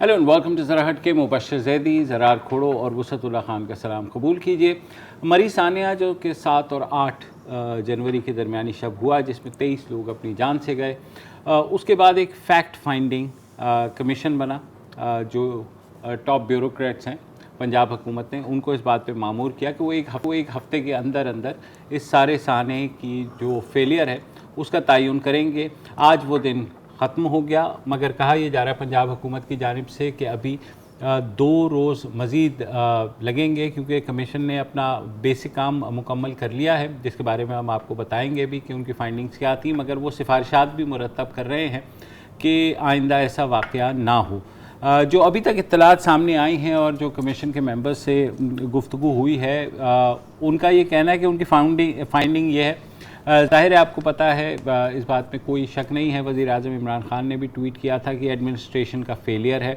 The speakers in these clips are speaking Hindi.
हेलो एंड वेलकम टू ज़रा हट के। मुबश्शिर ज़ैदी, ज़रार खोड़ो और वसअतुल्लाह खान का सलाम कबूल कीजिए। मरी सानिया जो कि 7 और 8 जनवरी के दरमियानी शब हुआ, जिसमें 23 लोग अपनी जान से गए। उसके बाद एक फ़ैक्ट फाइंडिंग कमीशन बना, जो टॉप ब्यूरोक्रेट्स हैं पंजाब हुकूमत ने उनको इस बात पे मामूर किया कि वो एक हफ़्ते के अंदर अंदर इस सारे साने की जो फेलियर है उसका तयन करेंगे। आज वो दिन ख़त्म हो गया, मगर कहा यह जा रहा है पंजाब हुकूमत की जानिब से कि अभी 2 रोज़ मज़ीद लगेंगे, क्योंकि कमीशन ने अपना बेसिक काम मुकम्मल कर लिया है, जिसके बारे में हम आपको बताएंगे भी कि उनकी फाइंडिंग्स क्या थी। मगर वो सिफारिशात भी मुरतब कर रहे हैं कि आइंदा ऐसा वाक़या ना हो। जो अभी तक इत्तलात सामने आई हैं और जो कमीशन के मेंबर्स से गुफ्तगू हुई है, उनका ये कहना है कि उनकी फाइंडिंग ये है, ज़ाहिर है आपको पता है, इस बात में कोई शक नहीं है, वज़ीर आज़म इमरान ख़ान ने भी ट्वीट किया था कि एडमिनिस्ट्रेशन का फेलियर है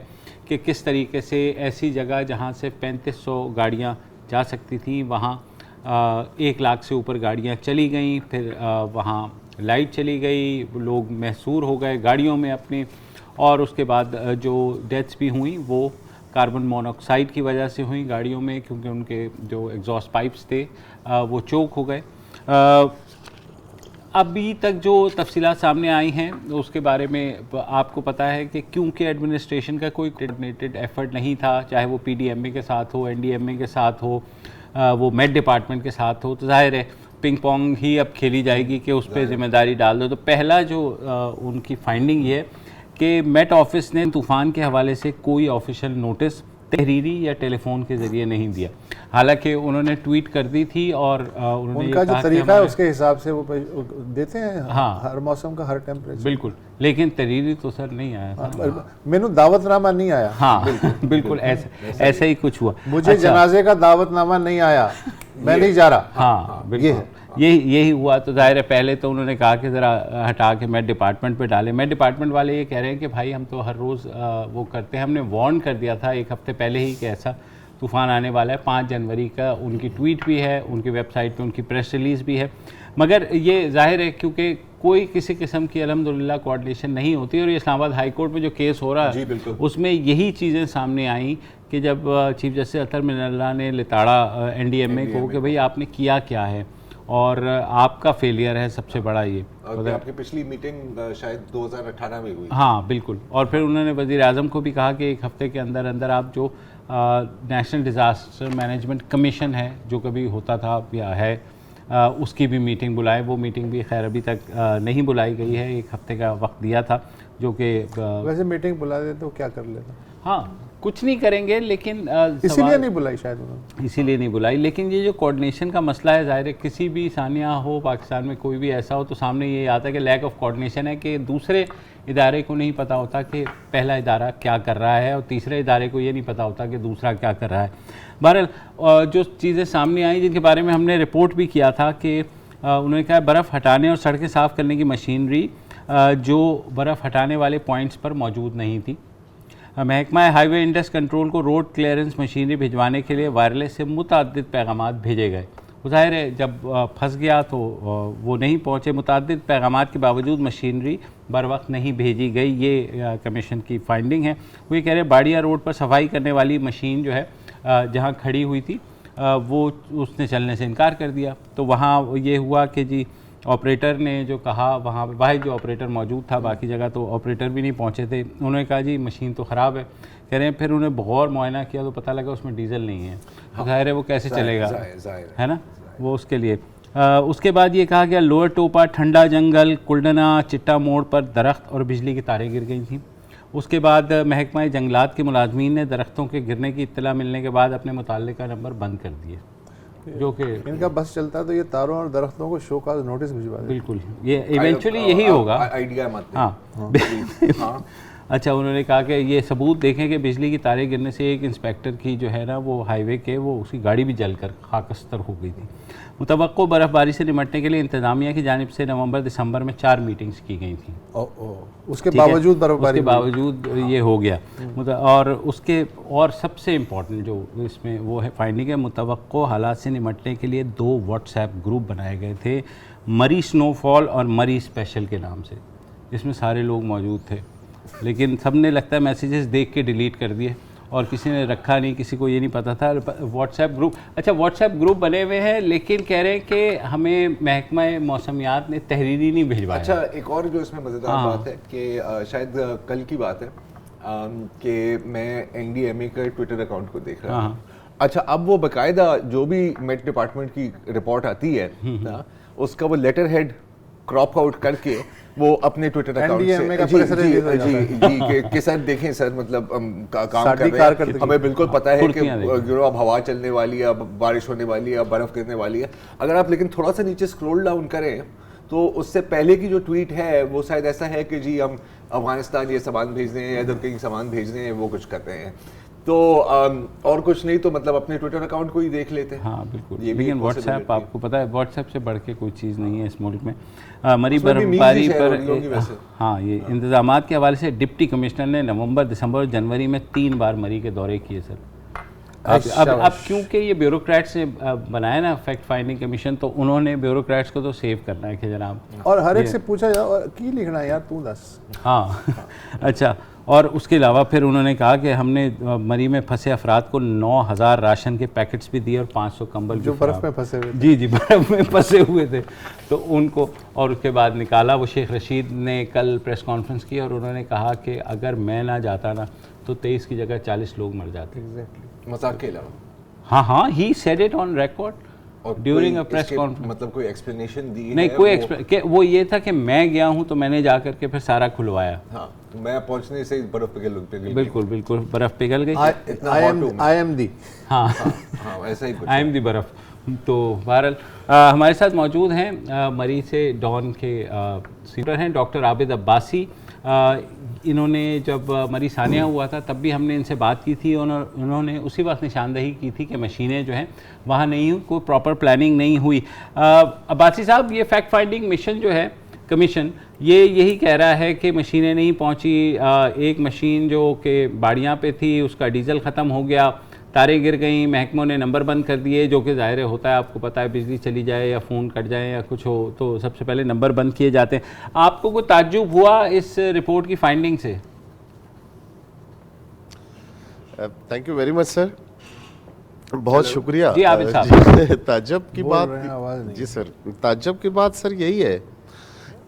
कि किस तरीके से ऐसी जगह जहां से 3500 गाड़ियां जा सकती थी वहां 1 लाख से ऊपर गाड़ियां चली गईं, फिर वहां लाइट चली गई, लोग महसूर हो गए गाड़ियों में अपने, और उसके बाद जो डेथ्स भी हुई वो कार्बन मोनोऑक्साइड की वजह से हुई गाड़ियों में, क्योंकि उनके जो एग्जॉस्ट पाइप्स थे वो चोक हो गए। अभी तक जो तफसीलात सामने आई हैं उसके बारे में आपको पता है कि क्योंकि एडमिनिस्ट्रेशन का कोई कोऑर्डिनेटेड एफर्ट नहीं था, चाहे वो पीडीएमए के साथ हो, एनडीएमए के साथ हो, वो मेट डिपार्टमेंट के साथ हो, तो जाहिर है पिंग पोंग ही अब खेली जाएगी कि उस पर जिम्मेदारी डाल दो। तो पहला जो उनकी फाइंडिंग ये है कि मेट ऑफिस ने तूफ़ान के हवाले से कोई ऑफिशियल नोटिस तहरीरी या टेलीफोन के ज़रिए नहीं दिया। हालांकि उन्होंने ट्वीट कर दी थी और उन्होंने उनका जो तरीका है उसके हिसाब से वो देते हैं। हाँ, हर मौसम का हर टेम्परेचर बिल्कुल, लेकिन तहरीरी तो सर नहीं आया था। मैंने दावतनामा नहीं आया। हाँ बिल्कुल ऐसा ही कुछ हुआ। मुझे जनाजे का दावतनामा नहीं आया, मैं नहीं जा रहा। हाँ बिल्कुल, यही हुआ। तो ज़ाहिर है पहले तो उन्होंने कहा कि ज़रा हटा के मेट डिपार्टमेंट पे डालें। मेट डिपार्टमेंट वाले ये कह रहे हैं कि भाई हम तो हर रोज़ वो करते हैं, हमने वार्न कर दिया था 1 हफ़्ते पहले ही कि ऐसा तूफ़ान आने वाला है। 5 जनवरी का उनकी ट्वीट भी है, उनकी वेबसाइट पे उनकी प्रेस रिलीज़ भी है। मगर ये जाहिर है क्योंकि कोई किसी किस्म की अल्हम्दुलिल्लाह कोऑर्डिनेशन नहीं होती, और ये इस्लामाबाद हाई कोर्ट में जो केस हो रहा है उसमें यही चीज़ें सामने आई कि जब चीफ जस्टिस अतर मिनल्ला ने लिताड़ा एनडीएमए को कि भाई आपने किया क्या है और आपका फेलियर है सबसे बड़ा ये। आपकी पिछली मीटिंग शायद 2018 में हुई। हाँ बिल्कुल, और फिर उन्होंने वज़ीर आज़म को भी कहा कि 1 हफ़्ते के अंदर अंदर आप जो नेशनल डिज़ास्टर मैनेजमेंट कमीशन है जो कभी होता था या है, उसकी भी मीटिंग बुलाएं। वो मीटिंग भी खैर अभी तक नहीं बुलाई गई है, 1 हफ़्ते का वक्त दिया था, जो कि वैसे मीटिंग बुला देते तो क्या कर लेता। हाँ कुछ नहीं करेंगे, लेकिन इसीलिए नहीं बुलाई शायद उन्होंने, इसीलिए नहीं बुलाई। लेकिन ये जो कोऑर्डिनेशन का मसला है, ज़ाहिर है किसी भी सानिया हो पाकिस्तान में कोई भी ऐसा हो तो सामने ये आता है कि लैक ऑफ कोऑर्डिनेशन है, कि दूसरे इदारे को नहीं पता होता कि पहला इदारा क्या कर रहा है और तीसरे इदारे को ये नहीं पता होता कि दूसरा क्या कर रहा है। बहरहाल जो चीज़ें सामने आई जिनके बारे में हमने रिपोर्ट भी किया था कि उन्होंने कहा बर्फ़ हटाने और सड़कें साफ़ करने की मशीनरी जो बर्फ़ हटाने वाले पॉइंट्स पर मौजूद नहीं थी। महकमा हाईवे इंडेक्स कंट्रोल को रोड क्लियरेंस मशीनरी भिजवाने के लिए वायरलेस से मुतअद्दिद पैगामात भेजे गए। ज़ाहिर है जब फंस गया तो वो नहीं पहुँचे। मुतअद्दिद पैगामात के बावजूद मशीनरी बर वक्त नहीं भेजी गई, ये कमीशन की फाइंडिंग है। वो ये कह रहे हैं बाड़िया रोड पर सफाई करने वाली मशीन जो है जहाँ खड़ी हुई थी वो उसने चलने से इनकार कर दिया। तो वहाँ ये हुआ कि जी ऑपरेटर ने जो कहा, वहाँ पर वाहिद जो ऑपरेटर मौजूद था, बाकी जगह तो ऑपरेटर भी नहीं पहुँचे थे, उन्होंने कहा जी मशीन तो ख़राब है। कह रहे हैं फिर उन्हें गौर मुआयना किया तो पता लगा उसमें डीजल नहीं है। तो ज़ाहिर है वो कैसे चलेगा, है ना, वो उसके लिए। उसके बाद ये कहा गया लोअर टोपा, ठंडा जंगल, कुल्डना, चिट्टा मोड़ पर दरख्त और बिजली की तारें गिर गई थीं। उसके बाद महकमा जंगलात के मुलाजमीन ने दरख्तों के गिरने की इत्तला मिलने के बाद अपने मुताल्लिका नंबर बंद कर दिए, जो कि इनका बस चलता है तो ये तारों और दरख्तों को शो का नोटिस भिजवा दें। बिल्कुल ये इवेंचुअली यही होगा आइडिया मत। हाँ अच्छा, उन्होंने कहा कि ये सबूत देखें कि बिजली की तारें गिरने से एक इंस्पेक्टर की जो है ना वो हाईवे के वो उसकी गाड़ी भी जलकर खाकस्तर हो गई थी। मुतवक्को बर्फ़बारी से निमटने के लिए इंतज़ामिया की जानिब से नवंबर दिसंबर में 4 मीटिंग्स की गई थी। उसके बावजूद बर्फ़बारी, उसके बावजूद ये हो गया। और उसके और सबसे इम्पॉर्टेंट जो इसमें वो है फाइंडिंग है, मुतवक्को हालात से निमटने के लिए 2 व्हाट्सएप ग्रुप बनाए गए थे, मरी स्नोफॉल और मरी स्पेशल के नाम से। इसमें सारे लोग मौजूद थे लेकिन सबने लगता है मैसेजेस देख के डिलीट कर दिए और किसी ने रखा नहीं, किसी को ये नहीं पता था। व्हाट्सएप ग्रुप, अच्छा व्हाट्सएप ग्रुप बने हुए हैं, लेकिन कह रहे हैं कि हमें महकमा मौसमियात ने तहरीरी नहीं भिजवाया। अच्छा, एक और जो इसमें मज़ेदार बात है कि शायद कल की बात है कि मैं NDMA का ट्विटर अकाउंट को देख रहा हूँ। अच्छा, अब वो बाकायदा जो भी मेट डिपार्टमेंट की रिपोर्ट आती है ना, उसका वो लेटर हेड क्रॉप आउट करके वो अपने ट्विटर अकाउंट NDMA का से प्रेस रिलीज हो जाता है। जी कि सर देखें सर, मतलब काम साडी कर रहे कारकर्दगी। हैं, हमें बिल्कुल पता है कि कुर्तियाँ देखें। अब हवा चलने वाली है, अब बारिश होने वाली है, अब बर्फ गिरने वाली है। अगर आप लेकिन थोड़ा सा नीचे स्क्रॉल डाउन करें तो उससे पहले की जो ट्वीट है वो शायद ऐसा है कि जी हम अफगानिस्तान ये सामान भेज रहे हैं या इधर कहीं सामान भेज रहे हैं, वो कुछ कर रहे हैं। तो और कुछ नहीं तो मतलब अपने ट्विटर अकाउंट को ही देख लेते हैं। हाँ बिल्कुल, ये भी लेकिन एक व्हाट्सएप possibility है। आपको पता है व्हाट्सएप से बढ़ के कोई चीज़ नहीं है इस मुल्क में। मरी उसमें भी memes बर्फबारी ही है पर उन लोगों की वैसे। हाँ, ये इंतजामात के हवाले से डिप्टी कमिश्नर ने नवंबर, दिसंबर और जनवरी में 3 बार मरी के दौरे किए सर। अब क्योंकि ये ब्यूरोक्रेट्स ने बनाया ना फैक्ट फाइंडिंग कमीशन, तो उन्होंने ब्यूरोक्रेट्स को तो सेव करना है कि जनाब। और हर एक से पूछा जा और की लिखना है यार, तू दस। हाँ अच्छा, और उसके अलावा फिर उन्होंने कहा कि हमने मरी में फंसे अफराद को 9,000 राशन के पैकेट्स भी दिए और 500 कंबल जो भी बर्फ फराहम। में फंसे हुए थे। जी बर्फ में फंसे हुए थे तो उनको, और उसके बाद निकाला। वो शेख रशीद ने कल प्रेस कॉन्फ्रेंस की और उन्होंने कहा कि अगर मैं ना जाता ना तो 23 की जगह 40 लोग मर जाते। मजाक के अलावा हाँ, he said it on record during a press conference. मतलब कोई एक्सप्लेनेशन दी नहीं, है कोई वो ये था कि मैं गया हूँ तो मैंने जा करके फिर सारा खुलवाया। हाँ, तो मैं पहुंचने से ही बर्फ पिघल गई। बिल्कुल बर्फ़ पिघल गई। इतना hot हूँ मैं। I am the. हाँ हाँ, ऐसा ही कुछ आई एम दी बर्फ़। तो बहरहाल हमारे साथ मौजूद हैं मरी से डॉन के सीनियर हैं डॉक्टर आबिद अब्बासी। इन्होंने जब मरी सानिया हुआ था तब भी हमने इनसे बात की थी, उन्होंने उसी वक्त निशानदही की थी कि मशीनें जो हैं वहाँ नहीं हुई, कोई प्रॉपर प्लानिंग नहीं हुई। अब्बासी साहब, ये फैक्ट फाइंडिंग मिशन जो है कमीशन, ये यही कह रहा है कि मशीनें नहीं पहुँची। एक मशीन जो कि बाड़ियाँ पे थी उसका डीजल ख़त्म हो गया, तारें गिर गई, महकमों ने नंबर बंद कर दिए, जो कि ज़ाहिर होता है, आपको पता है बिजली चली जाए या फ़ोन कट जाए या कुछ हो तो सबसे पहले नंबर बंद किए जाते हैं। आपको कोई ताज्जुब हुआ इस रिपोर्ट की फाइंडिंग से? Thank you very much sir, बहुत शुक्रिया। जी, आबिद साहब। जी, ताज्जुब की बोल बात रहे हैं, आवाज़ नहीं। जी सर, ताज्जुब की बात सर यही है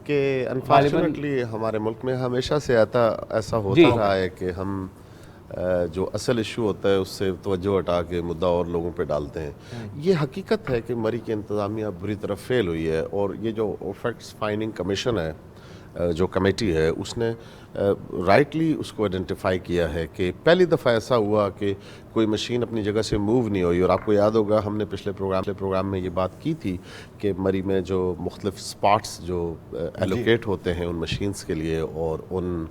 कि अनफॉर्चुनेटली हमारे मुल्क में हमेशा से ऐसा जी। होता रहा है कि हम जो असल इशू होता है उससे तवज्जो हटा के मुद्दा और लोगों पे डालते हैं। ये हकीकत है कि मरी की इंतज़ामिया बुरी तरह फेल हुई है और ये जो फैक्ट्स फाइंडिंग कमीशन है, जो कमेटी है, उसने राइटली उसको आइडेंटिफाई किया है कि पहली दफ़ा ऐसा हुआ कि कोई मशीन अपनी जगह से मूव नहीं हुई। और आपको याद होगा हमने पिछले प्रोग्राम में ये बात की थी कि मरी में जो मुख्तलिफ स्पॉट्स जो एलोकेट होते हैं उन मशीन्स के लिए, और उन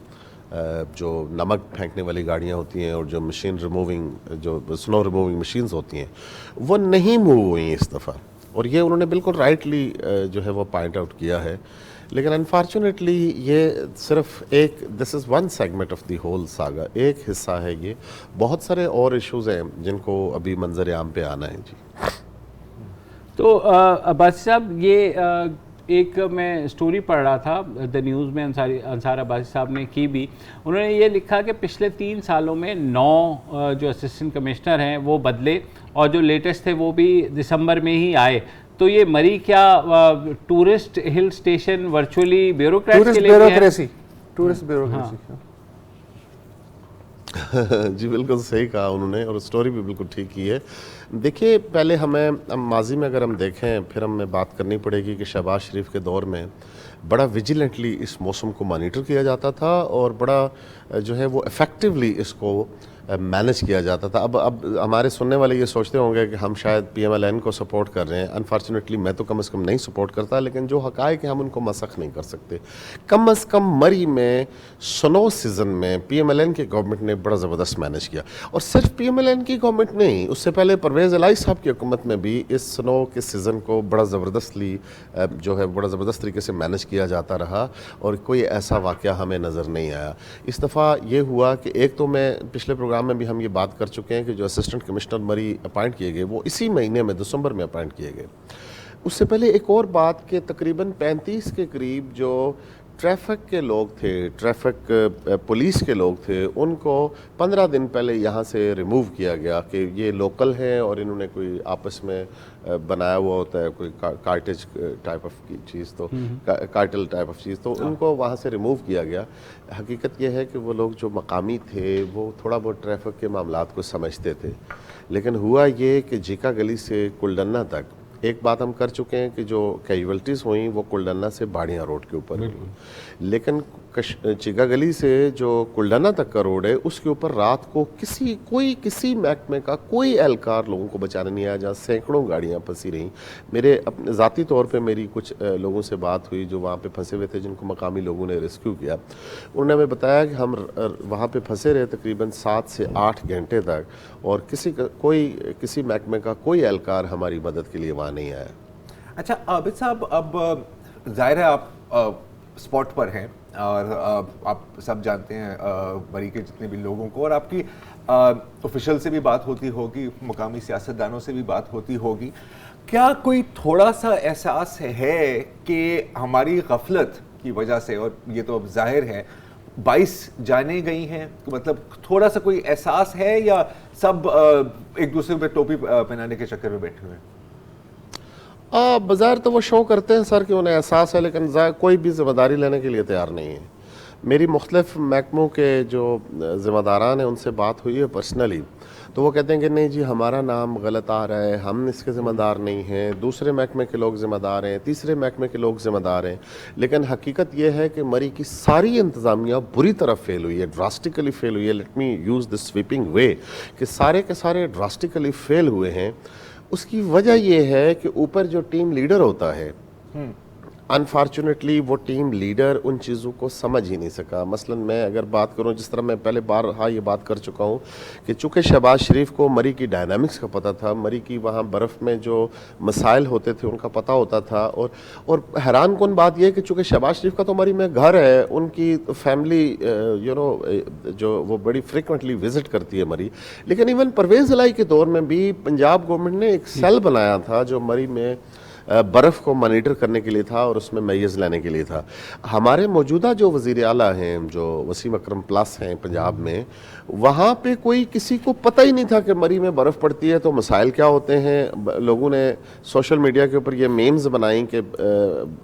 जो नमक फेंकने वाली गाड़ियाँ होती हैं और जो मशीन रिमूविंग, जो स्नो रिमूविंग मशीन्स होती हैं, वो नहीं मूव हुई इस दफ़ा। और ये उन्होंने बिल्कुल राइटली जो है वो पॉइंट आउट किया है। लेकिन अनफॉर्चुनेटली ये सिर्फ this is one segment of the whole saga, एक हिस्सा है ये। बहुत सारे और इश्यूज़ हैं जिनको अभी मंजर आम पे आना है। जी तो अब्बासी साहब, ये एक मैं स्टोरी पढ़ रहा था द न्यूज़ में, अंसार अब्बासी साहब ने की भी। उन्होंने ये लिखा कि पिछले 3 सालों में 9 जो असिस्टेंट कमिश्नर हैं वो बदले, और जो लेटेस्ट थे वो भी दिसंबर में ही आए। तो ये मरी क्या tourist hill station virtually bureaucrats के लिए भी है? Tourist bureaucracy. जी बिल्कुल सही कहा उन्होंने, और स्टोरी भी बिल्कुल ठीक की है। देखिए, पहले हमें माजी में अगर हम देखें, फिर हमें बात करनी पड़ेगी कि शहबाज शरीफ के दौर में बड़ा विजिलेंटली इस मौसम को मॉनिटर किया जाता था और बड़ा जो है वो इफ़ेक्टिवली इसको मैनेज किया जाता था। अब हमारे सुनने वाले ये सोचते होंगे कि हम शायद PMLN को सपोर्ट कर रहे हैं। अनफॉर्चुनेटली मैं तो कम से कम नहीं सपोर्ट करता, लेकिन जो हक़ाइक़ है हम उनको मसख़ नहीं कर सकते। कम से कम मरी में स्नो सीज़न में PMLN की गवर्नमेंट ने बड़ा ज़बरदस्त मैनेज किया। और सिर्फ PMLN की गवर्नमेंट नहीं, उससे पहले परवेज़ इलाही साहब की हुकूमत में भी इस स्नो के सीज़न को बड़ा ज़बरदस्तली जो है बड़ा ज़बरदस्त तरीके से मैनेज किया जाता रहा और कोई ऐसा वाक़या हमें नज़र नहीं आया। इस दफ़ा ये हुआ कि एक तो मैं पिछले प्रोग्राम में भी हम ये बात कर चुके हैं कि जो असिस्टेंट कमिश्नर मरी अपॉइंट किए गए वो इसी महीने में दिसंबर में अपॉइंट किए गए। उससे पहले एक और बात कि तकरीबन 35 के करीब जो ट्रैफिक के लोग थे, ट्रैफिक पुलिस के लोग थे, उनको 15 दिन पहले यहाँ से रिमूव किया गया कि ये लोकल हैं और इन्होंने कोई आपस में बनाया हुआ होता है कोई कार्टेज टाइप ऑफ चीज़, तो कार्टेल टाइप ऑफ चीज़, तो उनको वहाँ से रिमूव किया गया। हकीकत ये है कि वो लोग जो मकामी थे वो थोड़ा बहुत ट्रैफिक के मामलात को समझते थे, लेकिन हुआ ये कि जीका गली से कुलडन्ना तक एक बात हम कर चुके हैं कि जो कैजुअल्टीज़ हुई वो कुलडन्ना से बाड़ियाँ रोड के ऊपर हुई, लेकिन चिगा गली से जो कुलडन्ना तक का रोड है उसके ऊपर रात को किसी महकमे का कोई एहलकार लोगों को बचाने नहीं आया, जहाँ सैकड़ों गाड़ियाँ फंसी रहीं। मेरे अपने ज़ाती तौर पे मेरी कुछ लोगों से बात हुई जो वहाँ पे फंसे हुए थे, जिनको मकामी लोगों ने रेस्क्यू किया। उन्होंने हमें बताया कि हम वहाँ पे फंसे रहे तकरीबन 7 से 8 घंटे तक, और किसी महकमे का कोई एहलकार हमारी मदद के लिए वहाँ नहीं आया। अच्छा आबिद साहब, अब जाहिर है आप स्पॉट पर हैं और आप सब जानते हैं मरी के जितने भी लोगों को, और आपकी ऑफिशियल से भी बात होती होगी, मुकामी सियासतदानों से भी बात होती होगी। क्या कोई थोड़ा सा एहसास है कि हमारी गफलत की वजह से, और ये तो अब जाहिर है 22 जाने गई हैं, तो मतलब थोड़ा सा कोई एहसास है या सब एक दूसरे पे टोपी पहनाने के चक्कर में बैठे हुए हैं? बाज़ार तो वो शो करते हैं सर कि उन्हें एहसास है, लेकिन कोई भी ज़िम्मेदारी लेने के लिए तैयार नहीं है। मेरी मुख्तलिफ महकमों के जो ज़िम्मेदारान हैं उनसे बात हुई है पर्सनली, तो वो कहते हैं कि नहीं जी हमारा नाम गलत आ रहा है, हम इसके ज़िम्मेदार नहीं हैं, दूसरे महकमे के लोग ज़िम्मेदार हैं, तीसरे महकमे के लोग ज़िम्मेदार हैं। लेकिन हकीकत ये है कि मरी की सारी इंतज़ामिया बुरी तरह फेल हुई है, ड्रास्टिकली फेल हुई है। Let me use this sweeping way कि सारे के सारे ड्रास्टिकली फेल हुए हैं। उसकी वजह यह है कि ऊपर जो टीम लीडर होता है, अनफॉर्चुनेटली वो टीम लीडर उन चीज़ों को समझ ही नहीं सका। मसलन मैं अगर बात करूं, जिस तरह मैं पहले बार ये बात कर चुका हूं कि चूँकि शहबाज शरीफ को मरी की डायनामिक्स का पता था, मरी की वहाँ बर्फ़ में जो मसाइल होते थे उनका पता होता था, और हैरान कौन बात यह है कि चूँकि शहबाज शरीफ का तो मरी में घर है, उनकी फैमिली जो वो बड़ी फ्रिक्वेंटली विज़िट करती है मरी। लेकिन इवन परवेज़ इलाही के दौर में भी पंजाब गवर्नमेंट ने एक सेल बनाया था जो मरी में बर्फ़ को मॉनिटर करने के लिए था और उसमें मैयज़ लाने के लिए था। हमारे मौजूदा जो वज़ीर आला हैं, जो वसीम अकरम प्लस हैं पंजाब में, वहाँ पे कोई किसी को पता ही नहीं था कि मरी में बर्फ़ पड़ती है तो मसाइल क्या होते हैं। लोगों ने सोशल मीडिया के ऊपर ये मीम्स बनाई कि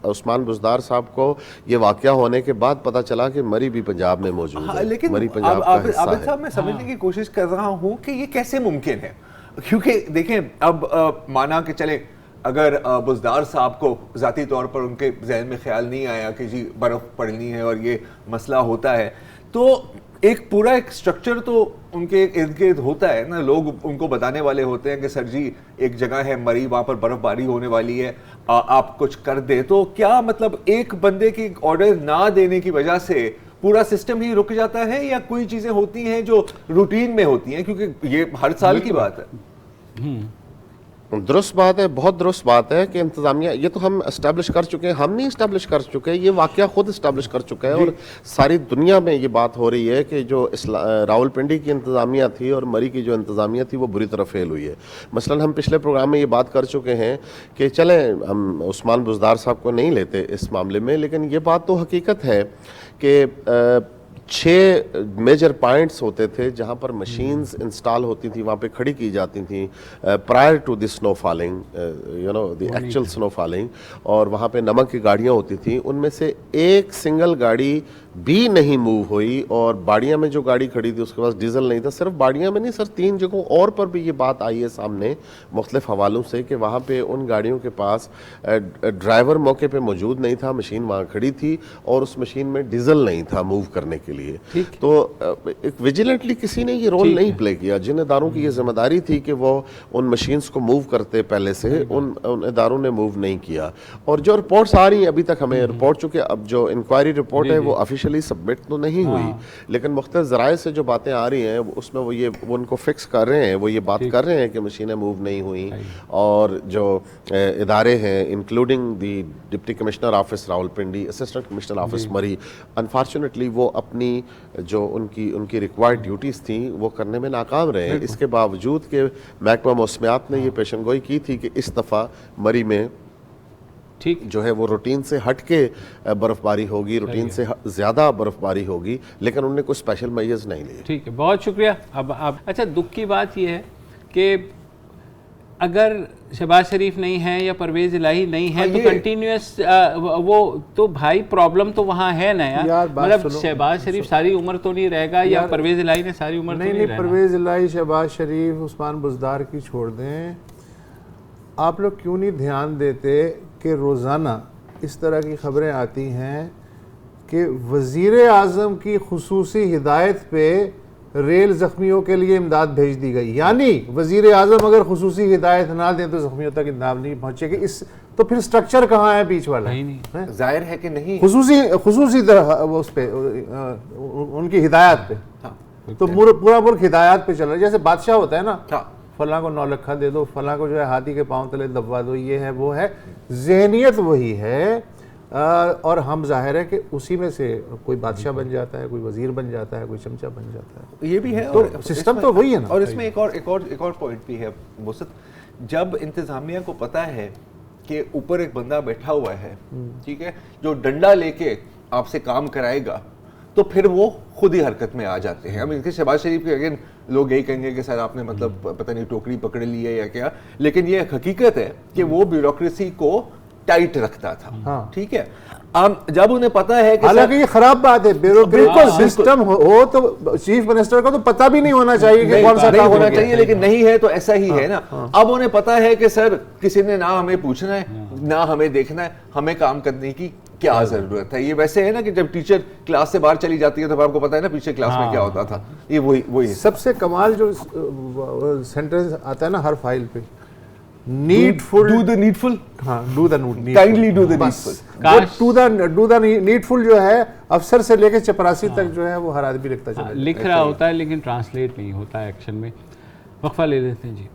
उस्मान बुज़दार साहब को ये वाक़या होने के बाद पता चला कि मरी भी पंजाब में मौजूद है। लेकिन मरी पंजाब का हिस्सा है। आबिद साहब, मैं समझने की कोशिश कर रहा हूँ कि ये कैसे मुमकिन है, क्योंकि देखें अब माना कि चले अगर बुज़दार साहब को ज़ाती तौर पर उनके जहन में ख्याल नहीं आया कि जी बर्फ़ पड़नी है और ये मसला होता है, तो एक पूरा एक स्ट्रक्चर तो उनके इर्द गिर्द होता है ना, लोग उनको बताने वाले होते हैं कि सर जी एक जगह है मरी, वहाँ पर बर्फ़बारी होने वाली है, आप कुछ कर दे। तो क्या मतलब एक बंदे की ऑर्डर ना देने की वजह से पूरा सिस्टम ही रुक जाता है, या कोई चीज़ें होती हैं जो रूटीन में होती हैं, क्योंकि ये हर साल की बात है? दुरुस्त बात है, बहुत दुरुस्त बात है कि इंतज़ामिया, ये तो हम इस्टेब्लिश कर चुके हैं, हम नहीं इस्टेब्लिश कर चुके हैं, ये वाक़या खुद इस्टेब्लिश कर चुका है और सारी दुनिया में ये बात हो रही है कि जो रावलपिंडी की इंतज़ामिया थी और मरी की जो इंतज़ामिया थी वो बुरी तरह फेल हुई है। मसलन हम पिछले प्रोग्राम में ये बात कर चुके हैं कि चलें हम उस्मान बुज़दार साहब को नहीं लेते इस मामले में, लेकिन ये बात तो हकीकत है कि 6 मेजर पॉइंट्स होते थे जहाँ पर मशीन्स इंस्टॉल होती थी, वहाँ पे खड़ी की जाती थी prior to the snow falling, the actual snow falling, और वहाँ पे नमक की गाड़ियाँ होती थी। उनमें से एक सिंगल गाड़ी भी नहीं मूव हुई, और बाड़ियाँ में जो गाड़ी खड़ी थी उसके पास डीजल नहीं था। सिर्फ बाड़ियाँ में नहीं सर, 3 जगहों और पर भी ये बात आई है सामने मुख्तलिफ हवालों से कि वहाँ पे उन गाड़ियों के पास ड्राइवर मौके पे मौजूद नहीं था, मशीन वहाँ खड़ी थी और उस मशीन में डीजल नहीं था मूव करने के लिए। तो एक विजिलेंटली किसी ने ये रोल नहीं प्ले किया। जिन इदारों की ये जिम्मेदारी थी कि वो उन मशीन्स को मूव करते पहले से, उन इदारों ने मूव नहीं किया। और जो रिपोर्ट्स आ रही हैं अभी तक हमें रिपोर्ट, चूँकि अब जो इंक्वायरी रिपोर्ट है वो ऑफिशियली सबमिट तो नहीं हुई, लेकिन मुख्तलिफ ज़राए से जो बातें आ रही हैं उसमें वो उनको फिक्स कर रहे हैं, वो ये बात कर रहे हैं कि मशीनें मूव नहीं हुई। और जो इदारे हैं including the deputy commissioner office Rawalpindi, assistant commissioner office मरी, अनफॉर्चुनेटली वो अपनी जो उनकी रिक्वायर्ड ड्यूटीज़ थी वो करने में नाकाम रहे हैं। इसके बावजूद कि महकमा मौसमियात ने ये पेशनगोई की थी कि इस दफ़ा मरी में ठीक। जो है वो रूटीन से हट के बर्फबारी होगी, रूटीन से ज़्यादा बर्फबारी होगी, लेकिन उन्होंने कोई स्पेशल मेजर्स नहीं लिए। ठीक है, बहुत शुक्रिया। अब अच्छा, दुख की बात यह है कि अगर शहबाज शरीफ नहीं है या परवेज़ इलाही नहीं है तो कंटिन्यूस वो तो भाई प्रॉब्लम तो वहाँ है ना यार। मतलब शहबाज शरीफ सारी उम्र तो नहीं रहेगा या परवेज़ इलाही ने सारी उम्र नहीं तो नहीं, परवेज़ इलाही, शहबाज शरीफ, उस्मान बुज़दार की छोड़ दें। आप लोग क्यों नहीं ध्यान देते कि रोज़ाना इस तरह की खबरें आती हैं कि वज़ीर आज़म की खुसूसी हिदायत पे रेल ज़ख्मियों के लिए इमदाद भेज दी गई। यानी वज़ीर आज़म अगर खुसूसी हिदायत ना दें तो ज़ख्मियों तक इमदाद नहीं पहुँचेगी। इस तो फिर स्ट्रक्चर कहाँ है बीच वाला? नहीं, जाहिर है कि नहीं, खुसूसी तरह वो उस पे उनकी हिदायत पे। हाँ, तो पूरा मुल्क हिदायत पे चल रहा है। जैसे बादशाह होता है ना, हाँ, फलां को 9 लखा दे दो, फलां को जो है हाथी के पांव तले दबवा दो, ये है वो है, जहनियत वही है। और हम जाहिर है कि उसी में से कोई बादशाह बन जाता है, कोई वजीर बन जाता है, कोई चमचा बन जाता है। ये भी है। तो और सिस्टम तो वही है ना। और इसमें एक और पॉइंट भी है मुसद, जब इंतजामिया को पता है कि ऊपर एक बंदा बैठा हुआ है, ठीक है, जो डंडा लेके आपसे काम कराएगा, तो फिर वो खुद ही हरकत में आ जाते हैं। अब इनके शहबाज शरीफ के अगेन लोग यही कहेंगे कि सर आपने मतलब पता नहीं टोकरी पकड़ ली है या क्या, लेकिन ये हकीकत है कि वो ब्यूरोक्रेसी को टाइट रखता था। हाँ। ठीक है, जब उन्हें पता है कि हालांकि ये खराब बात है, ब्यूरोक्रेटिक सिस्टम हो तो चीफ मिनिस्टर को तो पता भी नहीं होना चाहिए कि कौन सा नहीं काम होना चाहिए, लेकिन नहीं है तो ऐसा ही है ना। अब उन्हें पता है कि सर किसी ने ना हमें पूछना है ना हमें देखना है, हमें काम करने की क्या जरूरत है। ये वैसे है ना कि जब टीचर क्लास से बाहर चली जाती है तो आपको पता है ना पीछे क्लास में क्या होता था। ये वही सबसे कमाल जो सेंटेंस आता है ना हर फाइल पे, नीडफुल, डू द नीडफुल, हाँ, do the needful, kindly do the needful. Do the needful जो है अफसर से लेके चपरासी तक जो है वो हर आदमी लिखता चला जाता है। लिख रहा होता है लेकिन ट्रांसलेट नहीं होता है एक्शन में। वक्फा ले लेते हैं जी।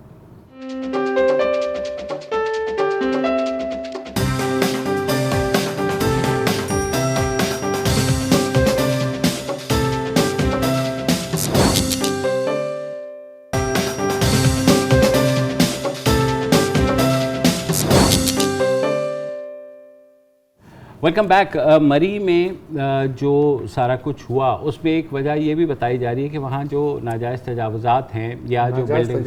Welcome back. मरी में जो सारा कुछ हुआ उसमें एक वजह ये भी बताई जा रही है कि वहाँ जो नाजायज़ तजावुज़ात हैं या जो बिल्डिंग,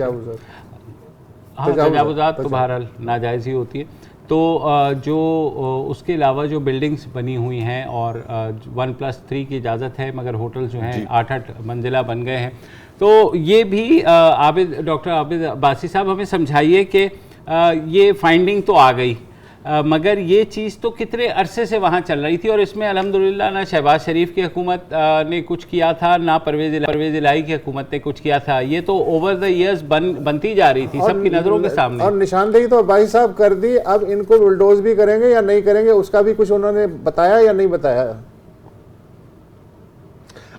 हाँ तजावुज़ात तो बहरहाल नाजायज़ ही होती है, तो जो उसके अलावा जो बिल्डिंग्स बनी हुई हैं और 1+3 की इजाज़त है मगर होटल जो हैं 8-8 मंजिला बन गए हैं। तो ये भी डॉक्टर आबिद अब्बासी साहब हमें समझाइए कि ये फाइंडिंग तो आ गई, मगर ये चीज़ तो कितने अरसे से वहाँ चल रही थी और इसमें अल्हम्दुलिल्लाह ना शहबाज शरीफ की हुकूमत ने कुछ किया था ना परवेज़ इलाही की हुकूमत ने कुछ किया था। ये तो ओवर द ईयर्स बनती जा रही थी सबकी नज़रों के सामने। और निशानदेही तो भाई साहब कर दी, अब इनको बुलडोज भी करेंगे या नहीं करेंगे उसका भी कुछ उन्होंने बताया या नहीं बताया?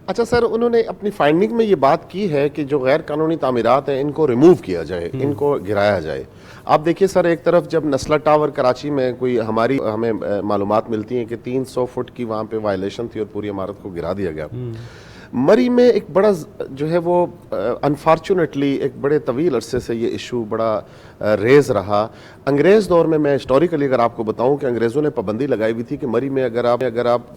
अच्छा सर, उन्होंने अपनी फाइंडिंग में ये बात की है कि जो गैर कानूनी तामीरात हैं इनको रिमूव किया जाए, इनको गिराया जाए। आप देखिए सर, एक तरफ जब नस्ला टावर कराची में कोई हमें मालूमात मिलती हैं कि 300 फुट की वहाँ पे वायलेशन थी और पूरी इमारत को गिरा दिया गया। मरी में एक बड़ा जो है वो अनफॉर्चुनेटली एक बड़े तवील अरसे से ये इशू बड़ा रेज रहा। अंग्रेज़ दौर में मैं हिस्टोरिकली अगर आपको बताऊं कि अंग्रेज़ों ने पाबंदी लगाई हुई थी कि मरी में अगर आप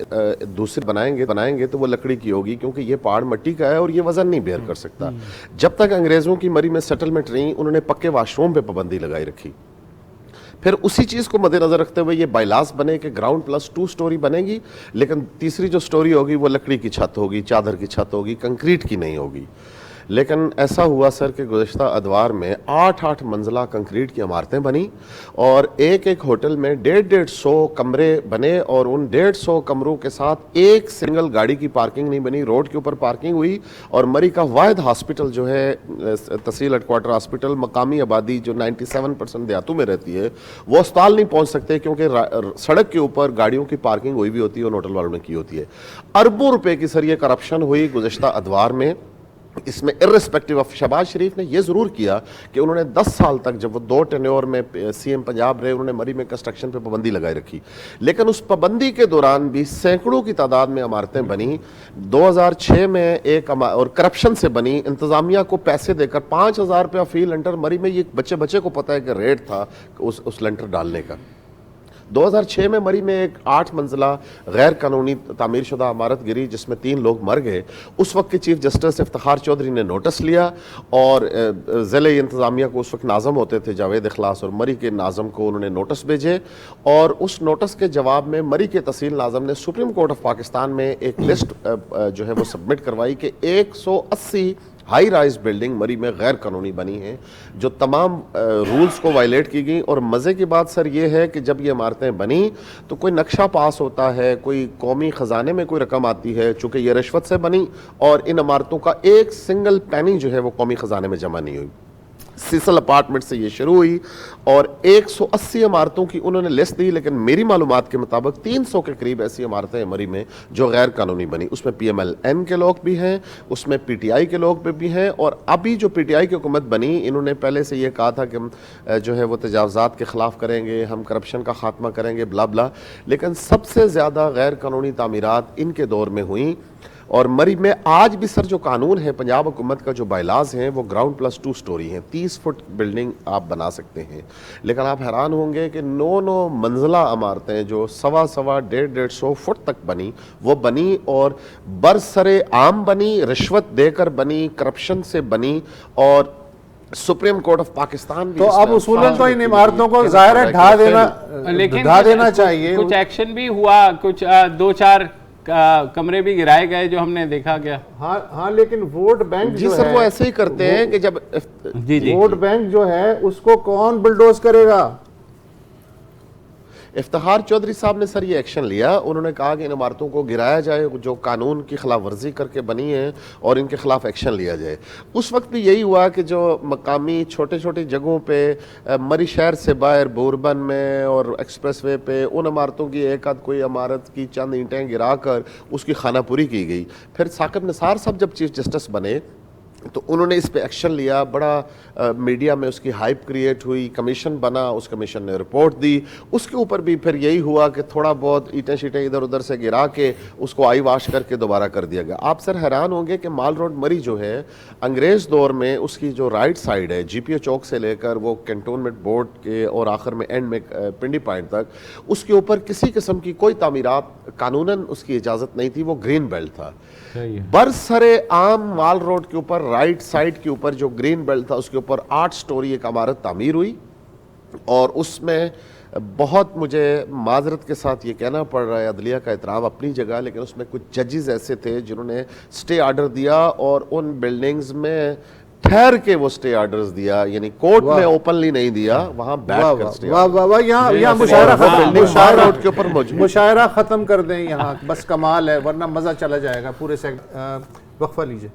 दूसरी बनाएंगे तो वो लकड़ी की होगी, क्योंकि ये पहाड़ मिट्टी का है और ये वज़न नहीं बेयर कर सकता। जब तक अंग्रेज़ों की मरी में सेटलमेंट रही उन्होंने पक्के वाशरूम पर पाबंदी लगाई रखी। फिर उसी चीज़ को मद्देनज़र रखते हुए ये बाइलास बने कि ग्राउंड+2 स्टोरी बनेगी, लेकिन तीसरी जो स्टोरी होगी वो लकड़ी की छत होगी, चादर की छत होगी, कंक्रीट की नहीं होगी। लेकिन ऐसा हुआ सर कि गुज़श्ता अदवार में 8-8 मंजिला कंक्रीट की इमारतें बनी और एक होटल में 150 कमरे बने और उन 150 कमरों के साथ एक सिंगल गाड़ी की पार्किंग नहीं बनी, रोड के ऊपर पार्किंग हुई। और मरी का वाहिद हॉस्पिटल जो है तहसील हेडक्वार्टर हॉस्पिटल, मकामी आबादी जो 97% देहातों में रहती है वो अस्पताल नहीं पहुँच सकते क्योंकि सड़क के ऊपर गाड़ियों की पार्किंग हुई भी होती है और होटल वालों ने की होती है। अरबों रुपए की सर ये करप्शन हुई गुज़श्ता अदवार में। इसमें इर्रेस्पेक्टिव ऑफ शहबाज शरीफ ने यह ज़रूर किया कि उन्होंने 10 साल तक जब वो 2 टेन्योर में सीएम पंजाब रहे उन्होंने मरी में कंस्ट्रक्शन पे पाबंदी लगाई रखी, लेकिन उस पाबंदी के दौरान भी सैकड़ों की तादाद में इमारतें बनी। 2006 में एक और करप्शन से बनी, इंतज़ामिया को पैसे देकर 5000 रुपया फी लेंटर, मरी में ये बच्चे को पता है कि रेट था उस लेंटर डालने का। 2006 में मरी में एक 8 मंजिला गैर कानूनी तामीर शुदा इमारत गिरी जिसमें 3 लोग मर गए। उस वक्त के चीफ जस्टिस इफ्तिखार चौधरी ने नोटिस लिया और ज़िले इंतज़ामिया को उस वक्त नाज़म होते थे जावेद इखलास, और मरी के नाज़म को उन्होंने नोटिस भेजे और उस नोटिस के जवाब में मरी के तहसील नाज़म ने सुप्रीम कोर्ट ऑफ पाकिस्तान में एक लिस्ट जो है वो सबमिट करवाई कि 180 हाई राइज बिल्डिंग मरी में गैर कानूनी बनी हैं जो तमाम रूल्स को वायलेट की गई। और मज़े की बात सर ये है कि जब ये इमारतें बनी तो कोई नक्शा पास होता है, कोई कौमी ख़जाने में कोई रकम आती है, चूँकि ये रिश्वत से बनी और इन इमारतों का एक सिंगल पैनी जो है वो कौमी ख़जाने में जमा नहीं हुई। सीसल अपार्टमेंट से ये शुरू हुई और 180 इमारतों की उन्होंने लिस्ट दी, लेकिन मेरी मालूमात के मुताबिक 300 के करीब ऐसी इमारतें मरी में जो गैर कानूनी बनी। उसमें PMLN के लोग भी हैं, उसमें PTI के लोग भी हैं, और अभी जो PTI की हुकूमत बनी इन्होंने पहले से ये कहा था कि हम जो है वो तजावज़ात के ख़िलाफ़ करेंगे, हम करप्शन का ख़ात्मा करेंगे, ब्ला ब्ला, लेकिन सबसे ज़्यादा गैर कानूनी तामीरात इनके दौर में हुई। और मरी में आज भी सर जो कानून है पंजाब हुकूमत का, जो बायलाज हैं वो ग्राउंड प्लस 2 स्टोरी हैं, 30 फुट बिल्डिंग आप बना सकते हैं। लेकिन आप हैरान होंगे कि 9 मंजिला इमारतें जो 125-150 फुट तक बनी वो बनी और बरसरे आम बनी, रिश्वत देकर बनी, करप्शन से बनी, और सुप्रीम कोर्ट ऑफ पाकिस्तान भी तो अब उसूलन तो इन इमारतों को ज़ाहिर है ढा देना चाहिए। कुछ एक्शन भी हुआ, कुछ 2-4 कमरे भी गिराए गए जो हमने देखा गया। हाँ, लेकिन वोट बैंक जी जो सर है, वो ऐसे ही करते हैं कि जब जी वोट बैंक जो है उसको कौन बुलडोज करेगा? इफ्तिखार चौधरी साहब ने सर ये एक्शन लिया, उन्होंने कहा कि इन इमारतों को गिराया जाए जो कानून की खिलाफ वर्जी करके बनी है और इनके खिलाफ एक्शन लिया जाए। उस वक्त भी यही हुआ कि जो मकामी छोटे छोटे जगहों पे मरी शहर से बाहर बोरबन में और एक्सप्रेसवे पे उन इमारतों की एक आध कोई इमारत की चंद ईंटें गिरा कर उसकी खानापुरी की गई। फिर साकिब निसार साहब जब चीफ जस्टिस बने तो उन्होंने इस पे एक्शन लिया, बड़ा मीडिया में उसकी हाइप क्रिएट हुई, कमीशन बना, उस कमीशन ने रिपोर्ट दी, उसके ऊपर भी फिर यही हुआ कि थोड़ा बहुत ईंटें शीटें इधर उधर से गिरा के उसको आई वाश करके दोबारा कर दिया गया। आप सर हैरान होंगे कि माल रोड मरी जो है अंग्रेज़ दौर में उसकी जो राइट साइड है GPO चौक से लेकर वो कैंटोनमेंट बोर्ड के और आखिर में एंड में पिंडी पॉइंट तक, उसके ऊपर किसी किस्म की कोई तामीरात कानूनन उसकी इजाज़त नहीं थी, वो ग्रीन बेल्ट था। बरसरे आम माल रोड के ऊपर राइट साइड के ऊपर जो ग्रीन बेल्ट था उसके ऊपर 8 स्टोरी एक इमारत तामीर हुई और उसमें बहुत, मुझे माजरत के साथ ये कहना पड़ रहा है, अदलिया का एहतराम अपनी जगह, लेकिन उसमें कुछ जजेस ऐसे थे जिन्होंने स्टे ऑर्डर दिया और उन बिल्डिंग्स में ठहर के वो स्टे ऑर्डर्स दिया, यानी कोर्ट में ओपनली नहीं दिया, वहां बैठकर स्टे। वाह, यहाँ मुशायरा खत्म कर दें यहाँ, बस कमाल है, वरना मजा चला जाएगा पूरे से। वक्फा लीजिए।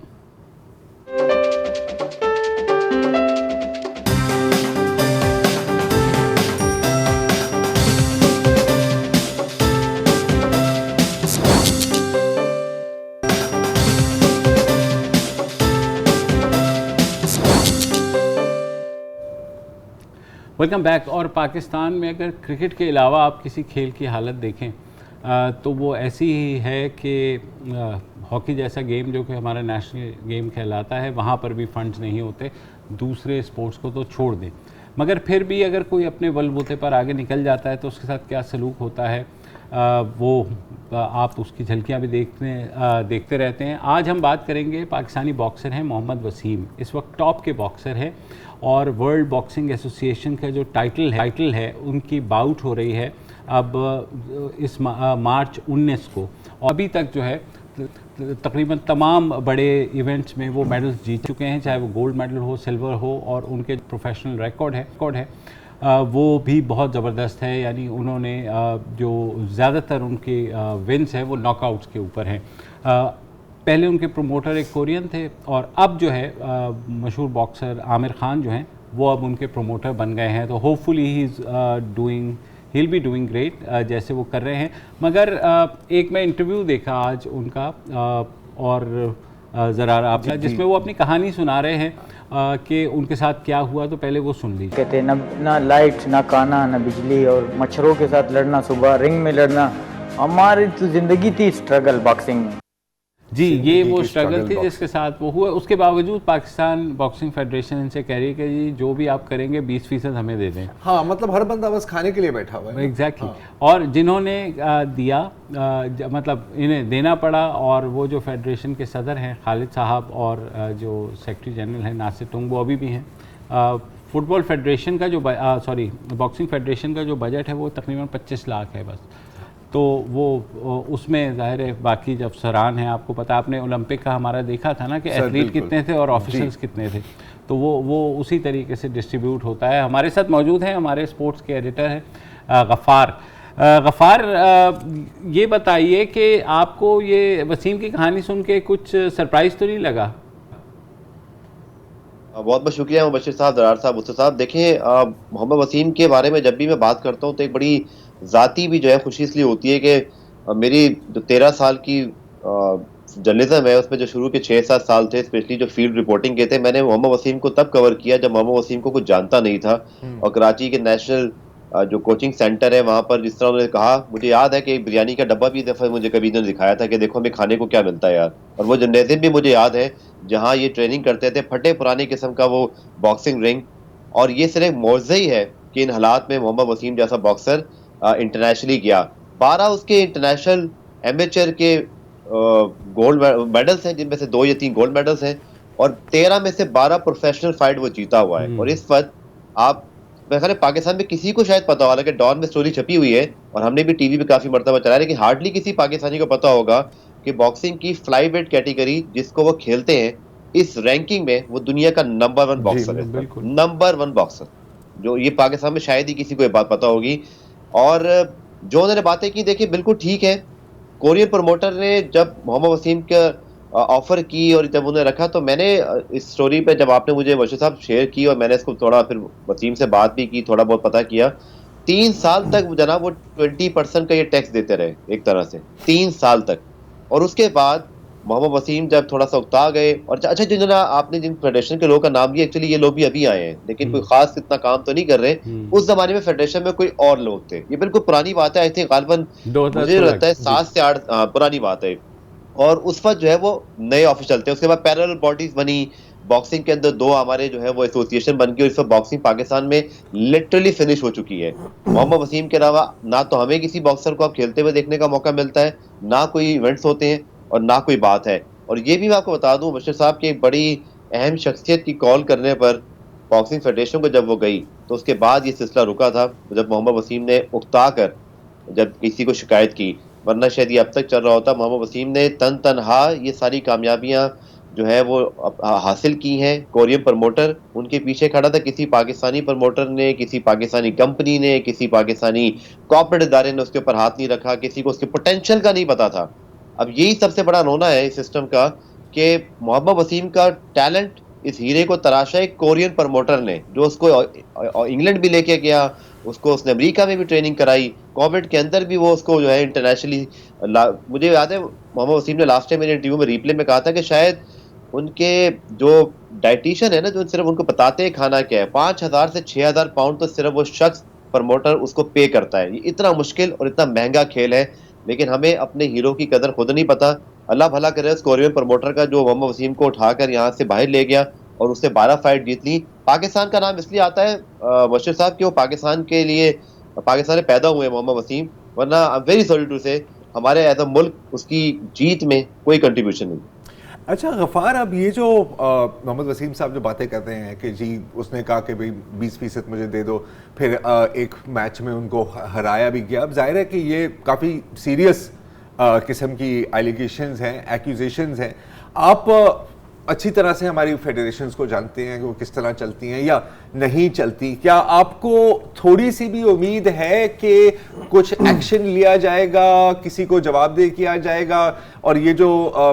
Welcome back. और पाकिस्तान में अगर क्रिकेट के अलावा आप किसी खेल की हालत देखें तो वो ऐसी ही है कि हॉकी जैसा गेम जो कि हमारा नेशनल गेम कहलाता है, वहाँ पर भी फंड्स नहीं होते, दूसरे स्पोर्ट्स को तो छोड़ दें। मगर फिर भी अगर कोई अपने बलबूते पर आगे निकल जाता है तो उसके साथ क्या सलूक होता है वो आप उसकी झलकियाँ भी देखते रहते हैं। आज हम बात करेंगे, पाकिस्तानी बॉक्सर हैं मोहम्मद वसीम, इस वक्त टॉप के बॉक्सर हैं और वर्ल्ड बॉक्सिंग एसोसिएशन का जो टाइटल है उनकी बाउट हो रही है अब इस मार्च 19 को। और अभी तक जो है तकरीबन तमाम बड़े इवेंट्स में वो मेडल्स जीत चुके हैं, चाहे वो गोल्ड मेडल हो, सिल्वर हो, और उनके प्रोफेशनल रिकॉर्ड है वो भी बहुत ज़बरदस्त है। यानी उन्होंने जो ज़्यादातर उनके विन्स हैं वो नॉकआउट्स के ऊपर हैं। पहले उनके प्रमोटर एक कोरियन थे और अब जो है मशहूर बॉक्सर आमिर खान जो हैं वो अब उनके प्रमोटर बन गए हैं। तो hopefully he'll be doing great जैसे वो कर रहे हैं। मगर एक मैं इंटरव्यू देखा आज उनका और ज़रा आप जिसमें वो अपनी कहानी सुना रहे हैं कि उनके साथ क्या हुआ, तो पहले वो सुन लीजिए। कहते हैं ना लाइट, ना खाना, ना बिजली, और मच्छरों के साथ लड़ना, सुबह रिंग में लड़ना, हमारी तो ज़िंदगी थी स्ट्रगल बॉक्सिंग में। जी, ये जिंदगी वो की स्ट्रगल struggle थी box। जिसके साथ वो हुआ। उसके बावजूद पाकिस्तान बॉक्सिंग फेडरेशन इनसे कह रही है कि जी जो भी आप करेंगे 20% हमें दे दें। हाँ, मतलब हर बंदा बस खाने के लिए बैठा हुआ है। एग्जैक्टली और जिन्होंने दिया मतलब इन्हें देना पड़ा, और वो जो फेडरेशन के सदर हैं खालिद साहब और जो सेक्रेटरी जनरल हैं नासिर टुंग, वो अभी भी हैं। फुटबॉल फेडरेशन का जो सॉरी बॉक्सिंग फेडरेशन का जो बजट है वो तकरीबन 25 लाख है बस। तो वो उसमें ज़ाहिर है बाकी जब अफसरान हैं, आपको पता, आपने ओलंपिक का हमारा देखा था ना कि सर, एथलीट बिल्कुल। कितने थे और ऑफिसर्स कितने थे, तो वो उसी तरीके से डिस्ट्रीब्यूट होता है। हमारे साथ मौजूद हैं हमारे स्पोर्ट्स के एडिटर हैं गफ़ार। गफ़ार, ये बताइए कि आपको ये वसीम की कहानी सुन के कुछ सरप्राइज़ तो नहीं लगा? बहुत बहुत शुक्रिया मुबश्शिर साहब, दरार साहब, मुस्तफ़ा साहब। देखें, मोहम्मद वसीम के बारे में जब भी मैं बात करता हूँ तो एक बड़ी ज़ाती भी जो है खुशी इसलिए होती है कि मेरी जो 13 साल की जर्नलिज्म है उसमें जो शुरू के 6-7 साल थे, स्पेशली जो फील्ड रिपोर्टिंग के थे, मैंने मोहम्मद वसीम को तब कवर किया जब मोहम्मद वसीम को कुछ जानता नहीं था। और कराची के नेशनल जो कोचिंग सेंटर है वहाँ पर जिस तरह उन्होंने कहा, मुझे याद है कि एक बिरयानी का डब्बा भी एक दफ़ा मुझे कभी इन्होंने दिखाया था कि देखो हमें खाने को क्या मिलता है यार। और वो जिम्नेजियम भी मुझे याद है जहाँ ये ट्रेनिंग करते थे, फटे पुराने किस्म का वो बॉक्सिंग रिंग। और ये सिर्फ मौज़ा ही है कि इन हालात में मोहम्मद वसीम जैसा बॉक्सर इंटरनेशनली गया। 12 उसके इंटरनेशनल एमेचर के गोल्ड मेडल्स हैं, जिनमें से 2 या 3 गोल्ड मेडल्स हैं, और 13 में से 12 प्रोफेशनल फाइट वो जीता हुआ है। और इस वक्त आप मेरे ख्याल है पाकिस्तान में किसी को शायद पता होगा कि डॉन में स्टोरी छपी हुई है और हमने भी टीवी पे काफी मर्तबा चलाया, लेकिन हार्डली किसी पाकिस्तानी को पता होगा कि बॉक्सिंग की फ्लाई वेट कैटेगरी जिसको वो खेलते हैं, इस रैंकिंग में वो दुनिया का नंबर 1 बॉक्सर है, बिल्कुल। नंबर 1 बॉक्सर, जो ये पाकिस्तान में शायद ही किसी को ये बात पता होगी। और जो उन्होंने बातें की, देखिए बिल्कुल ठीक है। कोरियन प्रमोटर ने जब मोहम्मद वसीम का ऑफर की और जब उन्हें रखा, तो मैंने इस स्टोरी पे जब आपने मुझे बशीर साहब शेयर की और मैंने इसको थोड़ा फिर वसीम से बात भी की, थोड़ा बहुत पता किया, 3 साल तक जनाब वो 20% का ये टैक्स देते रहे एक तरह से, 3 साल तक। और उसके बाद मोहम्मद वसीम जब थोड़ा सा उकता गए, और अच्छा जिन्होंने आपने जिन फेडरेशन के लोगों का नाम लिया, एक्चुअली ये लोग भी अभी आए हैं लेकिन कोई खास इतना काम तो नहीं कर रहे। उस जमाने में फेडरेशन में कोई और लोग थे, ये बिल्कुल पुरानी बात है, आई थिंक गालबन मुझे लगता है 7 से 8 पुरानी बात है। और उस वक्त जो है वो नए ऑफिस चलते हैं, उसके बाद पैरेलल बॉडीज बनी, बॉक्सिंग के अंदर 2 हमारे जो है वो एसोसिएशन बन गई, और इस वक्त बॉक्सिंग पाकिस्तान में लिटरली फिनिश हो चुकी है। मोहम्मद वसीम के अलावा ना तो हमें किसी बॉक्सर को अब खेलते हुए देखने का मौका मिलता है, ना कोई इवेंट्स होते हैं, और ना कोई बात है। और ये भी मैं आपको बता दूं, बशीर साहब की एक बड़ी अहम शख्सियत की कॉल करने पर बॉक्सिंग फेडरेशन को जब वो गई, तो उसके बाद ये सिलसिला रुका था जब मोहम्मद वसीम ने उकता कर जब किसी को शिकायत की, वरना शायद ये अब तक चल रहा होता। मोहम्मद वसीम ने तनहा ये सारी कामयाबियां जो है वो हासिल की हैं। कोरियन प्रमोटर उनके पीछे खड़ा था, किसी पाकिस्तानी प्रमोटर ने, किसी पाकिस्तानी कंपनी ने, किसी पाकिस्तानी कॉर्पोरेट इदारे ने उसके ऊपर हाथ नहीं रखा, किसी को उसके पोटेंशियल का नहीं पता था। अब यही सबसे बड़ा रोना है इस सिस्टम का कि मोहम्मद वसीम का टैलेंट, इस हीरे को तराशा एक कोरियन प्रमोटर ने, जो उसको इंग्लैंड भी लेके गया, उसको उसने अमेरिका में भी ट्रेनिंग कराई, कोविड के अंदर भी वो उसको जो है इंटरनेशनली। मुझे याद है मोहम्मद वसीम ने लास्ट टाइम मेरे इंटरव्यू में रिप्ले में कहा था कि शायद उनके जो डाइटिशियन है ना, जो सिर्फ उनको बताते हैं खाना क्या है, 5,000 से 6,000 पाउंड तो सिर्फ वो शख्स प्रमोटर उसको पे करता है। ये इतना मुश्किल और इतना महंगा खेल है, लेकिन हमें अपने हीरो की कदर खुद नहीं पता। अल्लाह भला करे उस कोरियन प्रमोटर का जो मोहम्मद वसीम को उठाकर यहाँ से बाहर ले गया और उससे 12 फाइट जीत ली। पाकिस्तान का नाम इसलिए आता है बशीर साहब कि वो पाकिस्तान के लिए पाकिस्तान में पैदा हुए मोहम्मद वसीम, वरना I am very sorry to say हमारे एज अ मुल्क उसकी जीत में कोई कंट्रीब्यूशन नहीं। अच्छा गफ़ार, अब ये जो मोहम्मद वसीम साहब जो बातें करते हैं कि जी उसने कहा कि भाई 20% मुझे दे दो, फिर एक मैच में उनको हराया भी गया। अब जाहिर है कि ये काफ़ी सीरियस किस्म की एलिगेशंस हैं, एक्यूजेशंस हैं। आप अच्छी तरह से हमारी फेडरेशंस को जानते हैं कि वो किस तरह चलती हैं या नहीं चलती। क्या आपको थोड़ी सी भी उम्मीद है कि कुछ एक्शन लिया जाएगा, किसी को जवाबदेह किया जाएगा, और ये जो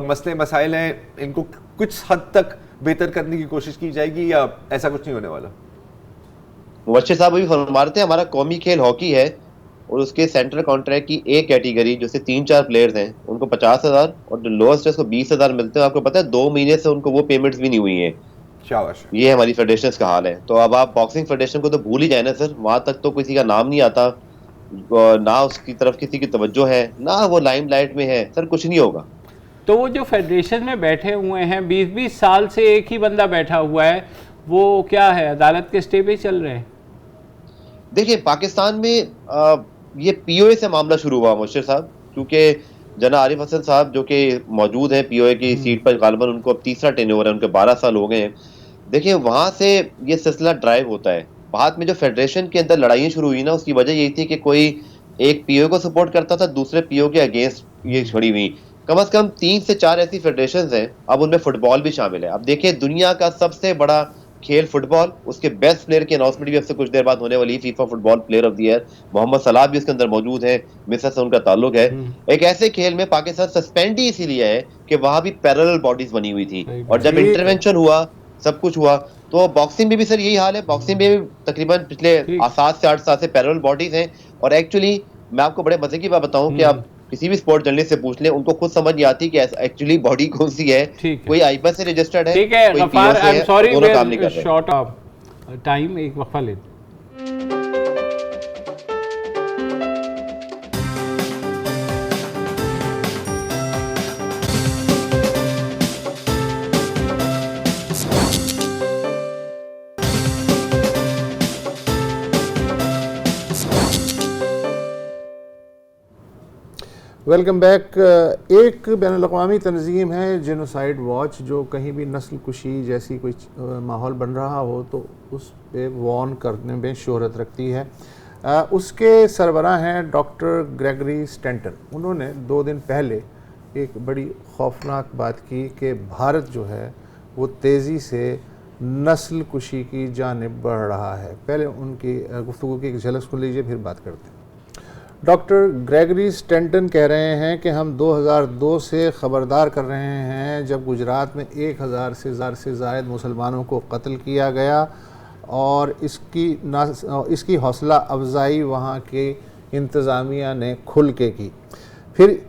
मसले मसाइल हैं इनको कुछ हद तक बेहतर करने की कोशिश की जाएगी, या ऐसा कुछ नहीं होने वाला? मुबश्शिर साहब अभी फरमा रहे थे, हमारा कौमी खेल हॉकी है और उसके सेंट्रल कॉन्ट्रैक्ट की एक कैटेगरी जो से 3-4 प्लेयर्स हैं उनको 50,000 और जो लोएस्ट है उसको 20,000 मिलते हैं। आपको पता है 2 महीने से उनको वो पेमेंट्स भी नहीं हुई हैं। शाबाश। ये हमारी फेडरेशन का हाल है। तो अब आप बॉक्सिंग फेडरेशन को तो भूल ही जाए ना सर, वहां तक तो किसी का नाम नहीं आता, ना उसकी तरफ किसी की तवज्जो है, ना वो लाइमलाइट में है सर, कुछ नहीं होगा। तो वो जो फेडरेशन में बैठे हुए हैं 20-20 साल से एक ही बंदा बैठा हुआ है, वो क्या है, अदालत के स्टे पे चल रहे हैं? देखिए पाकिस्तान में ये पीओए से मामला शुरू हुआ मुर्शिद साहब, क्योंकि जना आरिफ हसन साहब जो कि मौजूद हैं पीओए की सीट पर, गालिबन उनको अब तीसरा टेन्योर है, उनके 12 साल हो गए हैं। देखिए वहां से ये सिलसिला ड्राइव होता है। बाद में जो फेडरेशन के अंदर लड़ाइयाँ शुरू हुई ना, उसकी वजह यही थी कि कोई एक पीओए को सपोर्ट करता था, दूसरे पीओ के अगेंस्ट ये छड़ी हुई। कम से कम 3 से 4 ऐसी फेडरेशन हैं, अब उनमें फुटबॉल भी शामिल है। अब देखिए दुनिया का सबसे बड़ा खेल फुटबॉल, उसके बेस्ट प्लेयर की अनाउंसमेंट भी अब से कुछ देर बाद होने वाली है। FIFA football player of the year Mohamed Salah भी उसके अंदर मौजूद है, मिस्र से उनका ताल्लुक है। एक ऐसे खेल में पाकिस्तान सस्पेंड ही इसीलिए है कि वहां भी पैरेलल बॉडीज बनी हुई थी, और जब इंटरवेंशन हुआ, सब कुछ हुआ, तो बॉक्सिंग में भी सर यही हाल है। बॉक्सिंग में भी तकरीबन पिछले 7 से 8 साल से पैरेलल बॉडीज हैं। और एक्चुअली मैं आपको बड़े मजे की बात बताऊं कि आप किसी भी स्पोर्ट जर्नलिस्ट से पूछ लें, उनको खुद समझ नहीं आती कि एक्चुअली बॉडी कौन सी है। कोई आईपा से रजिस्टर्ड है, ठीक है कोई गफार, PO से आई एम है, सॉरी, दोनों काम नहीं कर रहे। शॉर्ट ऑफ टाइम, एक वक्फा ले। Welcome back. एक बैनुल-अक़वामी तंजीम है जेनोसाइड वॉच, जो कहीं भी नस्ल कुशी जैसी कोई माहौल बन रहा हो तो उस पे वॉर्न करने में शोहरत रखती है। उसके सरबराह हैं डॉक्टर ग्रेगरी स्टेंटन। उन्होंने 2 दिन पहले एक बड़ी खौफनाक बात की कि भारत जो है वो तेज़ी से नस्ल कुशी की जानिब बढ़ रहा है। पहले उनकी गुफ्तगू की एक झलक सुन लीजिए, फिर बात करते हैं। डॉक्टर ग्रेगरी स्टेंटन कह रहे हैं कि हम 2002 से ख़बरदार कर रहे हैं, जब गुजरात में 1000 से ज़ायद मुसलमानों को कत्ल किया गया, और इसकी हौसला अफजाई वहाँ की इंतज़ामिया ने खुल के की। फिर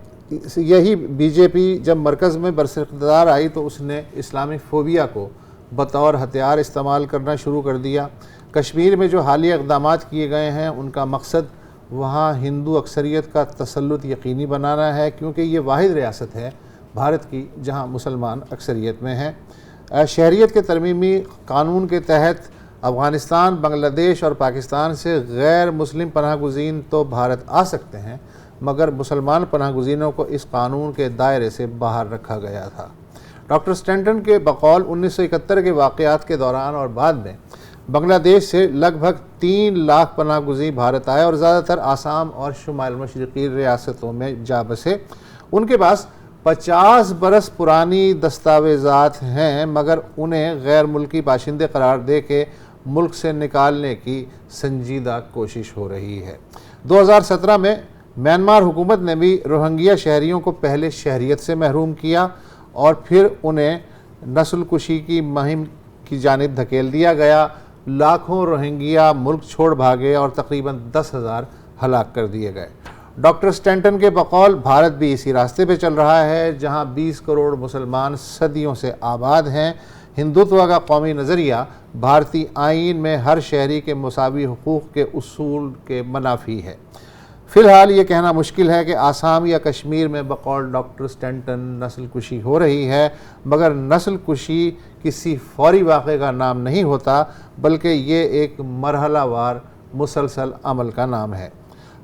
यही बीजेपी जब मरकज़ में बरइख्तियार आई तो उसने इस्लामिक फ़ोबिया को बतौर हथियार इस्तेमाल करना शुरू कर दिया। कश्मीर में जो हालिया इक़दाम किए गए हैं, उनका मकसद वहाँ हिंदू अक्सरियत का तसल्लुत यकीनी बनाना है, क्योंकि ये वाहिद रियासत है भारत की जहाँ मुसलमान अक्सरियत में हैं। शहरियत के तरमीमी कानून के तहत अफ़गानिस्तान, बांग्लादेश और पाकिस्तान से गैर मुस्लिम पनाहगुज़ीन तो भारत आ सकते हैं, मगर मुसलमान पनाहगुज़ीनों को इस कानून के दायरे से बाहर रखा गया था। डॉक्टर स्टेंटन के बकौल 1971 के वाक़यात के दौरान और बाद में बांग्लादेश से लगभग 3 लाख पनाहगुज़ी भारत आए और ज़्यादातर आसाम और शुमाल मशरिक़ी रियासतों में जा बसे। उनके पास 50 बरस पुरानी दस्तावेज़ात हैं, मगर उन्हें गैर मुल्की बाशिंदे करार दे के मुल्क से निकालने की संजीदा कोशिश हो रही है। 2017 में म्यांमार हुकूमत ने भी रोहिंग्या शहरियों को पहले शहरियत से महरूम किया और फिर उन्हें नस्ल कुशी की मुहिम की जानिब धकेल दिया गया। लाखों रोहिंग्या मुल्क छोड़ भागे और तकरीबन 10,000 हलाक कर दिए गए। डॉक्टर स्टेंटन के बकौल भारत भी इसी रास्ते पे चल रहा है, जहां 20 करोड़ मुसलमान सदियों से आबाद हैं। हिंदुत्व का कौमी नज़रिया भारतीय आईन में हर शहरी के मुसावी हुकूक़ के उसूल के मनाफी है। फ़िलहाल ये कहना मुश्किल है कि आसाम या कश्मीर में बकौल डॉक्टर स्टेंटन नस्ल कुशी हो रही है, मगर नस्ल कुशी किसी फौरी वाक़े का नाम नहीं होता, बल्कि ये एक मरहलावार मुसलसल अमल का नाम है।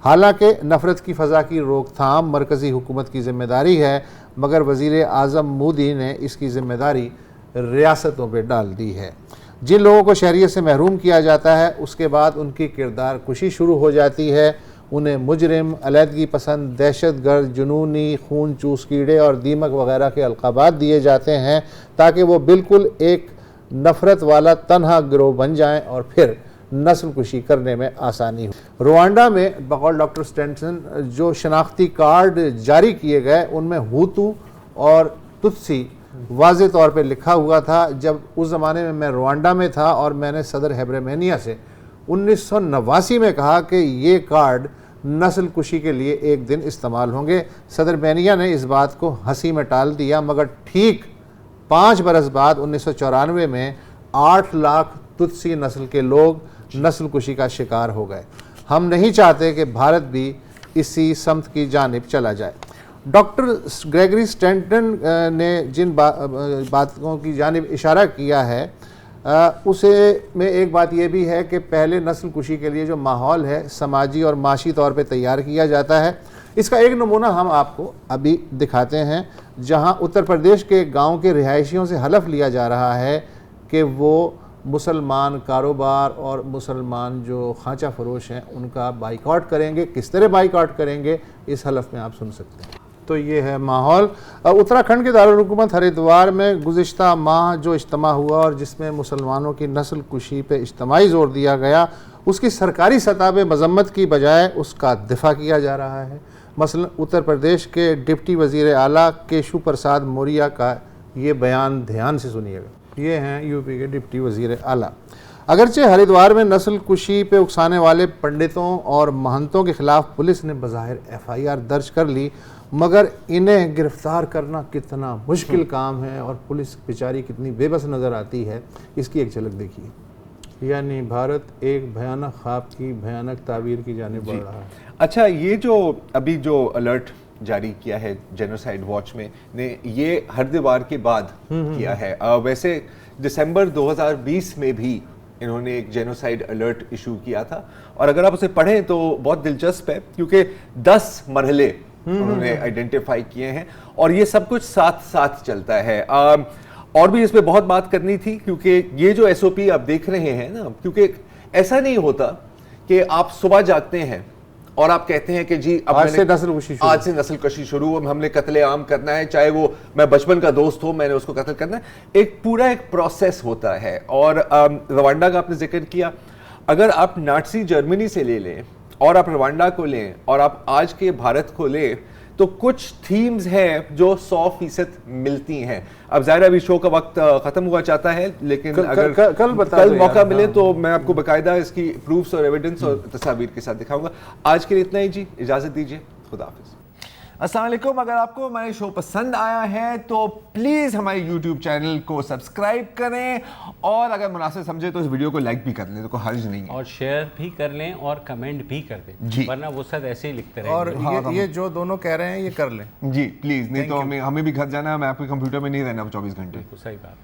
हालांकि नफ़रत की फ़ज़ा की रोकथाम मरकज़ी हुकूमत की ज़िम्मेदारी है, मगर वज़ीर आज़म मोदी ने इसकी ज़िम्मेदारी रियासतों पर डाल दी है। जिन लोगों को शहरियत से महरूम किया जाता है, उसके बाद उनकी किरदार कुशी शुरू हो जाती है। उन्हें मुजरिम, अलहदगी पसंद, दहशतगर्द, जुनूनी, खून चूस कीड़े और दीमक वगैरह के अलक़ाबात दिए जाते हैं, ताकि वो बिल्कुल एक नफ़रत वाला तन्हा गिरोह बन जाएं और फिर नस्ल कुशी करने में आसानी हो। रुवांडा में बकौल डॉक्टर स्टेंटन जो शनाख्ती कार्ड जारी किए गए, उनमें हुतू और तुत्सी वाज़े तौर पर लिखा हुआ था। जब उस ज़माने में मैं रुवांडा में था और मैंने सदर हैब्रेमेनिया से 1989 में कहा कि ये कार्ड नस्ल कुशी के लिए एक दिन इस्तेमाल होंगे। सदर बेनिया ने इस बात को हंसी में टाल दिया, मगर ठीक 5 बरस बाद 1994 में 8 लाख तुत्सी नस्ल के लोग नस्ल कुशी का शिकार हो गए। हम नहीं चाहते कि भारत भी इसी समत की जानिब चला जाए। डॉक्टर ग्रेगरी स्टैंटन ने जिन बातों की जानिब इशारा किया है उसे में एक बात यह भी है कि पहले नस्ल कुशी के लिए जो माहौल है समाजी और माशी तौर पे तैयार किया जाता है। इसका एक नमूना हम आपको अभी दिखाते हैं, जहां उत्तर प्रदेश के गांव के रिहायशियों से हलफ लिया जा रहा है कि वो मुसलमान कारोबार और मुसलमान जो खांचा फरोश हैं उनका बाइकआउट करेंगे। किस तरह बाइकआउट करेंगे इस हलफ में आप सुन सकते हैं। तो ये है माहौल। उत्तराखंड के दारुल हुकूमत हरिद्वार में गुज़िश्ता माह जो इज्तिमा हुआ और जिसमें मुसलमानों की नस्ल कुशी पे इज्तिमाई ज़ोर दिया गया, उसकी सरकारी सतह पर मजम्मत की बजाय उसका दिफा किया जा रहा है। मसलन उत्तर प्रदेश के डिप्टी वज़ीर आला केशु प्रसाद मौर्य का ये बयान ध्यान से सुनिएगा। ये हैं यूपी के डिप्टी वज़ीर आला। अगरचे हरिद्वार में नस्ल कुशी पे उकसाने वाले पंडितों और महंतों के खिलाफ पुलिस ने बज़ाहिर FIR दर्ज कर ली, मगर इन्हें गिरफ्तार करना कितना मुश्किल काम है और पुलिस बेचारी कितनी बेबस नज़र आती है, इसकी एक झलक देखिए। यानी भारत एक भयानक ख्वाब की भयानक ताबीर की जानिब बढ़ रहा है। अच्छा, ये जो अभी जो अलर्ट जारी किया है जेनोसाइड वॉच में ने, ये हरिद्वार के बाद किया है। वैसे दिसंबर 2020 में भी इन्होंने एक जेनोसाइड अलर्ट इशू किया था, और अगर आप उसे पढ़ें तो बहुत दिलचस्प है, क्योंकि 10 मरहले उन्होंने आइडेंटिफाई किए हैं और ये सब कुछ साथ साथ चलता है। और भी इस पे बहुत बात करनी थी, क्योंकि ये जो SOP आप देख रहे हैं ना, क्योंकि ऐसा नहीं होता कि आप सुबह जागते हैं और आप कहते हैं कि जी आज से नस्ल कशी शुरू, हमने कत्ले आम करना है, चाहे वो मैं बचपन का दोस्त हो, मैंने उसको कत्ल करना है। एक पूरा एक प्रोसेस होता है। और रवांडा का आपने जिक्र किया, अगर आप नाटसी जर्मनी से ले लें और आप रवांडा को लें और आप आज के भारत को लें, तो कुछ थीम्स हैं जो 100% मिलती हैं। अब ज़ाहिर अभी शो का वक्त ख़त्म हुआ चाहता है, लेकिन कल मौका मिले तो मैं आपको बाकायदा इसकी प्रूफ्स और एविडेंस और तस्वीर के साथ दिखाऊंगा। आज के लिए इतना ही जी, इजाज़त दीजिए, खुदा हाफिज़। अस्सलाम वालेकुम। अगर आपको हमारे शो पसंद आया है तो प्लीज़ हमारे YouTube चैनल को सब्सक्राइब करें, और अगर मुनासिब समझे तो इस वीडियो को लाइक भी कर लें, तो कोई हर्ज नहीं है, और शेयर भी कर लें और कमेंट भी कर दें जी, वरना वो सब ऐसे ही लिखते रहेंगे। और ये जो दोनों कह रहे हैं ये कर लें जी प्लीज़, नहीं तो हमें भी घर जाना है, मैं आपके कंप्यूटर में नहीं रहना 24 घंटे। सही बात।